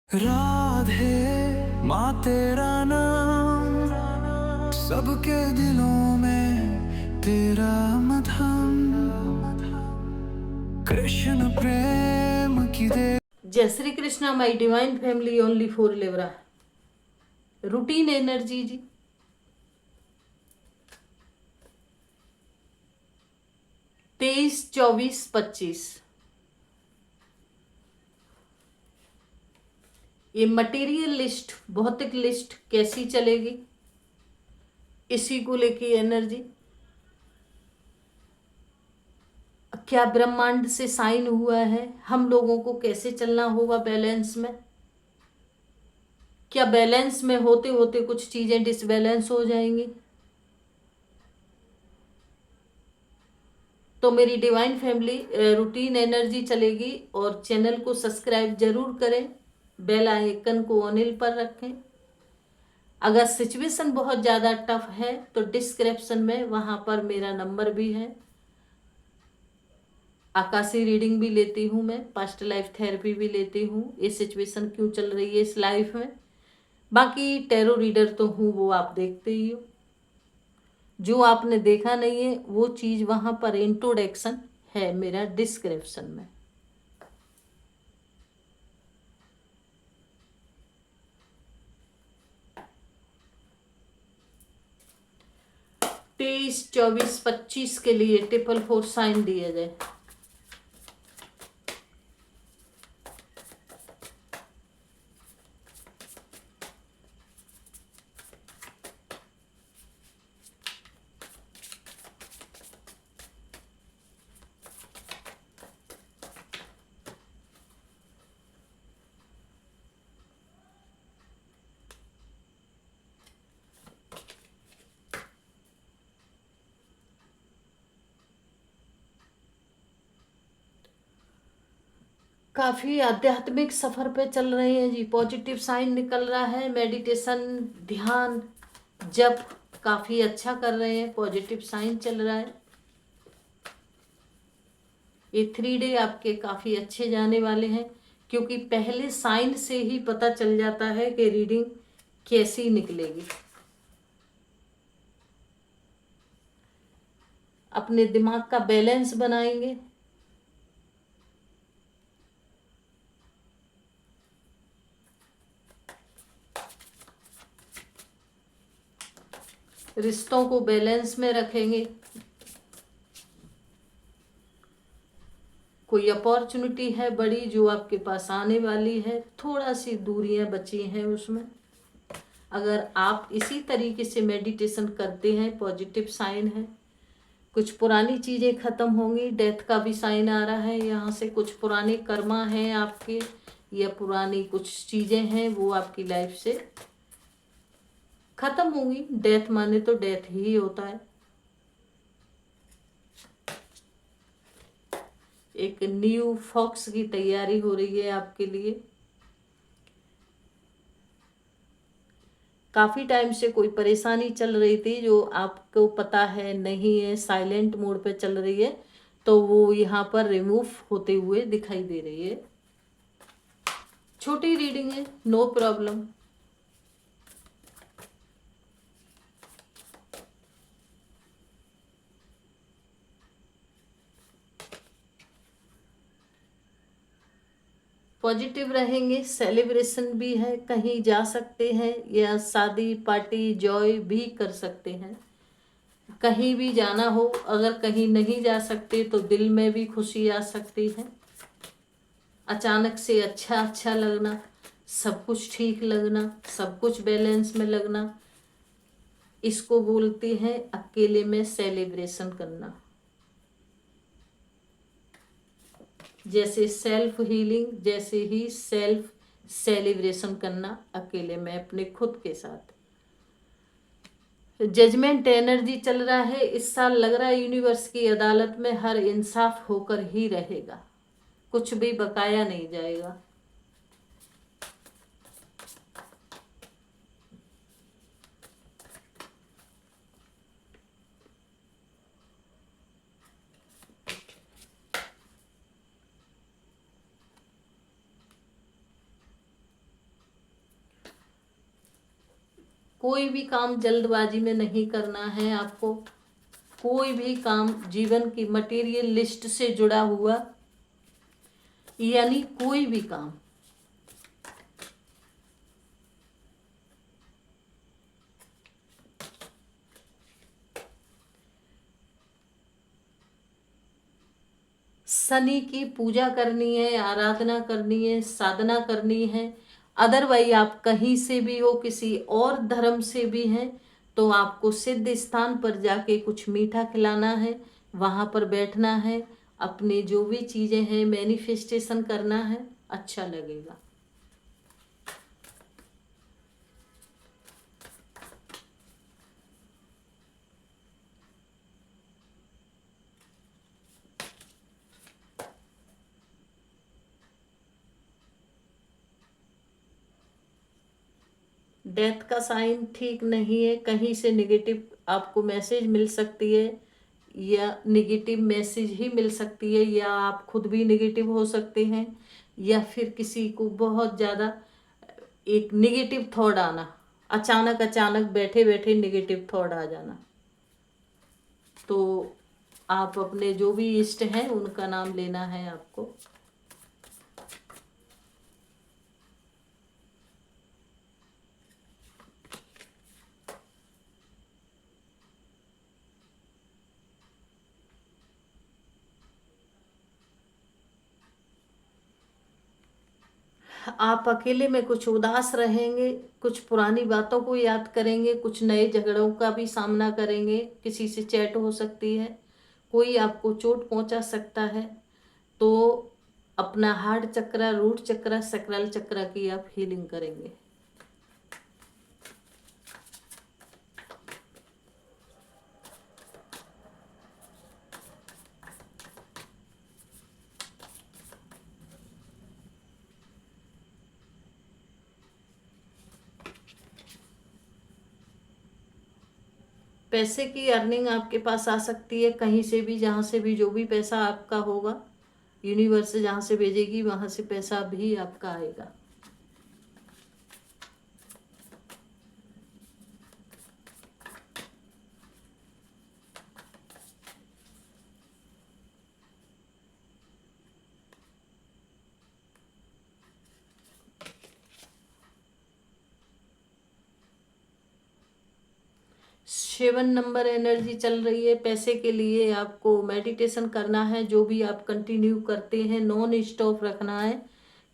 राधे माँ तेरा नाम सबके दिलों में तेरा मधम कृष्ण प्रेम की दे। जय Shri Krishna my divine family only for लेवरा। रूटीन एनर्जी जी, 23, 24, 25। ये मटेरियल लिस्ट, भौतिक लिस्ट कैसी चलेगी, इसी को लेके एनर्जी। क्या ब्रह्मांड से साइन हुआ है, हम लोगों को कैसे चलना होगा बैलेंस में। क्या बैलेंस में होते होते कुछ चीजें डिसबैलेंस हो जाएंगी। तो मेरी डिवाइन फैमिली रूटीन एनर्जी चलेगी और चैनल को सब्सक्राइब जरूर करें, बेल आइकन को ऑन पर रखें। अगर सिचुएशन बहुत ज़्यादा टफ है तो डिस्क्रिप्शन में वहाँ पर मेरा नंबर भी है। आकाशी रीडिंग भी लेती हूँ मैं, पास्ट लाइफ थेरेपी भी लेती हूँ। ये सिचुएशन क्यों चल रही है इस लाइफ में, बाकी टैरो रीडर तो हूँ, वो आप देखते ही हो। जो आपने देखा नहीं है वो चीज़ वहाँ पर इंट्रोडक्शन है मेरा डिस्क्रिप्शन में। 23, 24, 25 के लिए 444 साइन दिया जाए। काफी आध्यात्मिक सफर पे चल रहे हैं जी। पॉजिटिव साइन निकल रहा है, मेडिटेशन, ध्यान, जप काफी अच्छा कर रहे हैं, पॉजिटिव साइन चल रहा है। ये 3 डे आपके काफी अच्छे जाने वाले हैं, क्योंकि पहले साइन से ही पता चल जाता है कि रीडिंग कैसी निकलेगी। अपने दिमाग का बैलेंस बनाएंगे। रिश्तों को बैलेंस में रखेंगे। कोई अपॉर्चुनिटी है बड़ी जो आपके पास आने वाली है, थोड़ा सी दूरियां बची हैं उसमें। अगर आप इसी तरीके से मेडिटेशन करते हैं, पॉजिटिव साइन है। कुछ पुरानी चीज़ें खत्म होंगी, डेथ का भी साइन आ रहा है यहाँ से। कुछ पुराने कर्मा हैं आपके, या पुरानी कुछ चीज़ें हैं वो आपकी लाइफ से खत्म होंगी। डेथ माने तो डेथ ही होता है। एक न्यू फॉक्स की तैयारी हो रही है आपके लिए। काफ़ी टाइम से कोई परेशानी चल रही थी जो आपको पता है नहीं है, साइलेंट मोड पे चल रही है, तो वो यहाँ पर रिमूव होते हुए दिखाई दे रही है। छोटी रीडिंग है, नो प्रॉब्लम। पॉजिटिव रहेंगे। सेलिब्रेशन भी है, कहीं जा सकते हैं या शादी पार्टी जॉय भी कर सकते हैं। कहीं भी जाना हो, अगर कहीं नहीं जा सकते तो दिल में भी खुशी आ सकती है। अचानक से अच्छा अच्छा लगना, सब कुछ ठीक लगना, सब कुछ बैलेंस में लगना, इसको बोलते हैं अकेले में सेलिब्रेशन करना। जैसे सेल्फ हीलिंग, जैसे ही सेल्फ सेलिब्रेशन करना अकेले में अपने खुद के साथ। जजमेंट एनर्जी चल रहा है इस साल। लग रहा है यूनिवर्स की अदालत में हर इंसाफ होकर ही रहेगा, कुछ भी बकाया नहीं जाएगा। कोई भी काम जल्दबाजी में नहीं करना है आपको। कोई भी काम जीवन की मटेरियल लिस्ट से जुड़ा हुआ, यानी कोई भी काम, शनि की पूजा करनी है, आराधना करनी है, साधना करनी है। अदरवाइज आप कहीं से भी हो, किसी और धर्म से भी हैं, तो आपको सिद्ध स्थान पर जाके कुछ मीठा खिलाना है, वहां पर बैठना है, अपने जो भी चीजें हैं मैनिफेस्टेशन करना है, अच्छा लगेगा। डेथ का साइन ठीक नहीं है, कहीं से नेगेटिव आपको मैसेज मिल सकती है, या नेगेटिव मैसेज ही मिल सकती है, या आप खुद भी नेगेटिव हो सकते हैं, या फिर किसी को बहुत ज़्यादा एक नेगेटिव थॉट आना, अचानक अचानक बैठे बैठे नेगेटिव थॉट आ जाना। तो आप अपने जो भी इष्ट हैं उनका नाम लेना है आपको। आप अकेले में कुछ उदास रहेंगे, कुछ पुरानी बातों को याद करेंगे, कुछ नए झगड़ों का भी सामना करेंगे, किसी से चैट हो सकती है, कोई आपको चोट पहुंचा सकता है। तो अपना हार्ट चक्र, रूट चक्र, सकरल चक्र की आप हीलिंग करेंगे। पैसे की अर्निंग आपके पास आ सकती है कहीं से भी, जहाँ से भी जो भी पैसा आपका होगा, यूनिवर्स जहाँ से भेजेगी वहाँ से पैसा भी आपका आएगा। सेवन नंबर एनर्जी चल रही है। पैसे के लिए आपको मेडिटेशन करना है, जो भी आप कंटिन्यू करते हैं नॉन स्टॉप रखना है।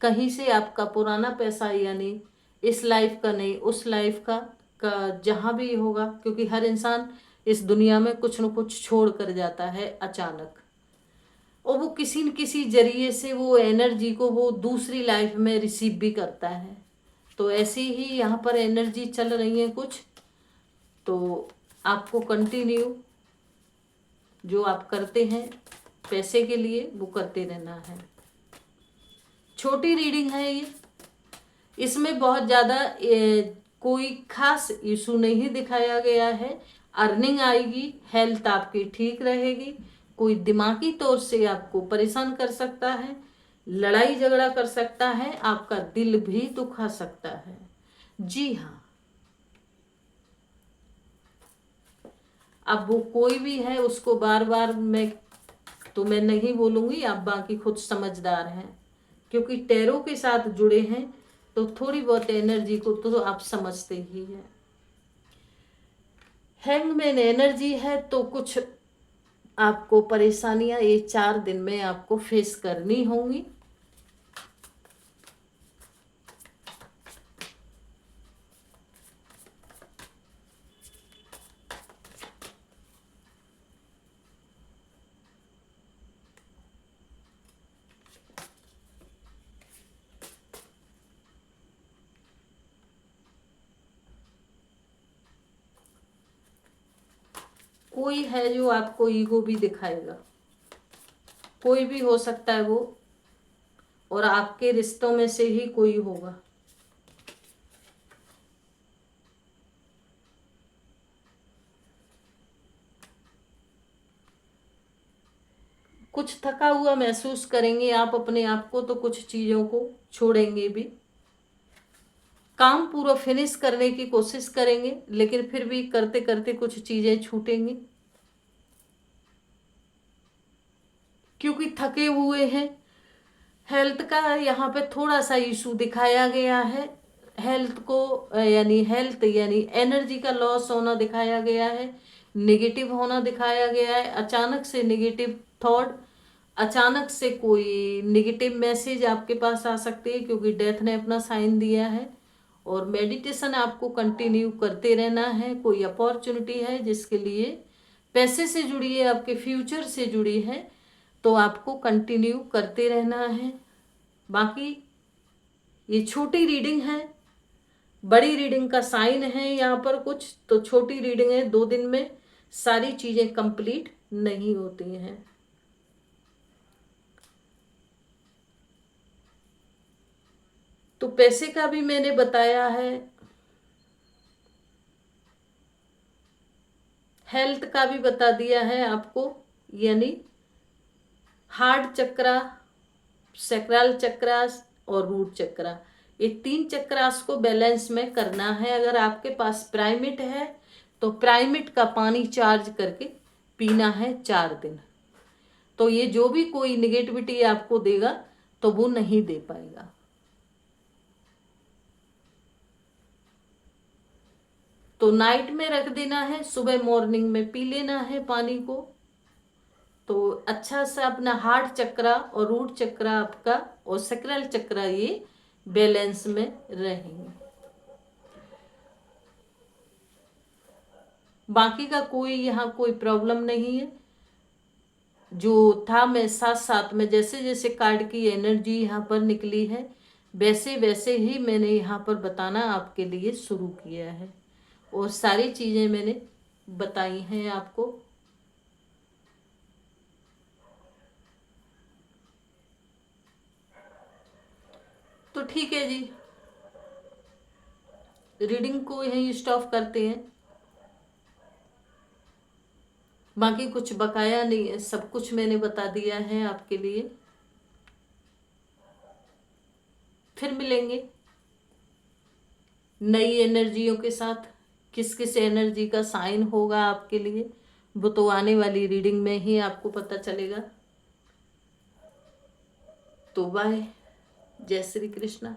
कहीं से आपका पुराना पैसा, यानी इस लाइफ का नहीं, उस लाइफ का जहाँ भी होगा, क्योंकि हर इंसान इस दुनिया में कुछ न कुछ छोड़ कर जाता है अचानक, और वो किसी न किसी जरिए से वो एनर्जी को वो दूसरी लाइफ में रिसीव भी करता है। तो ऐसी ही यहाँ पर एनर्जी चल रही है कुछ। तो आपको कंटिन्यू जो आप करते हैं पैसे के लिए वो करते रहना है। छोटी रीडिंग है ये, इसमें बहुत ज़्यादा कोई खास इशू नहीं दिखाया गया है। अर्निंग आएगी, हेल्थ आपकी ठीक रहेगी, कोई दिमागी तौर से आपको परेशान कर सकता है, लड़ाई झगड़ा कर सकता है, आपका दिल भी दुखा सकता है। जी हाँ, अब वो कोई भी है उसको बार बार मैं नहीं बोलूंगी, आप बाकी खुद समझदार हैं, क्योंकि टैरो के साथ जुड़े हैं तो थोड़ी बहुत एनर्जी को तो आप समझते ही हैं। हैंगमैन एनर्जी है तो कुछ आपको परेशानियां ये 4 दिन में आपको फेस करनी होंगी। कोई है जो आपको ईगो भी दिखाएगा, कोई भी हो सकता है वो, और आपके रिश्तों में से ही कोई होगा। कुछ थका हुआ महसूस करेंगे आप अपने आप को, तो कुछ चीजों को छोड़ेंगे भी। काम पूरा फिनिश करने की कोशिश करेंगे, लेकिन फिर भी करते करते कुछ चीजें छूटेंगी, क्योंकि थके हुए हैं। हेल्थ का यहाँ पे थोड़ा सा इशू दिखाया गया है। हेल्थ को यानी एनर्जी का लॉस होना दिखाया गया है, नेगेटिव होना दिखाया गया है, अचानक से नेगेटिव थॉट, अचानक से कोई नेगेटिव मैसेज आपके पास आ सकती है, क्योंकि डेथ ने अपना साइन दिया है। और मेडिटेशन आपको कंटिन्यू करते रहना है। कोई अपॉर्चुनिटी है जिसके लिए पैसे से जुड़ी है, आपके फ्यूचर से जुड़ी है, तो आपको कंटिन्यू करते रहना है। बाकी ये छोटी रीडिंग है, बड़ी रीडिंग का साइन है यहाँ पर कुछ, तो छोटी रीडिंग है, 2 दिन में सारी चीजें कंप्लीट नहीं होती हैं। तो पैसे का भी मैंने बताया है, हेल्थ का भी बता दिया है आपको, यानी हार्ट चक्रा, सैक्रल चक्रास और रूट चक्रा, ये 3 चक्रास को बैलेंस में करना है। अगर आपके पास प्राइमेट है तो प्राइमेट का पानी चार्ज करके पीना है 4 दिन। तो ये जो भी कोई निगेटिविटी आपको देगा तो वो नहीं दे पाएगा। तो नाइट में रख देना है, सुबह मॉर्निंग में पी लेना है पानी को। तो अच्छा सा अपना हार्ट चक्रा और रूट चक्रा आपका और सैक्रल चक्रा ये बैलेंस में रहेंगे। बाकी का कोई यहाँ कोई प्रॉब्लम नहीं है। जो था मैं साथ साथ में जैसे जैसे कार्ड की एनर्जी यहाँ पर निकली है वैसे वैसे ही मैंने यहाँ पर बताना आपके लिए शुरू किया है, और सारी चीजें मैंने बताई हैं आपको। तो ठीक है जी, रीडिंग को यहीं स्टॉप करते हैं। बाकी कुछ बकाया नहीं है, सब कुछ मैंने बता दिया है आपके लिए। फिर मिलेंगे नई एनर्जियों के साथ। किस किस एनर्जी का साइन होगा आपके लिए वो तो आने वाली रीडिंग में ही आपको पता चलेगा। तो बाय, जय श्री कृष्णा।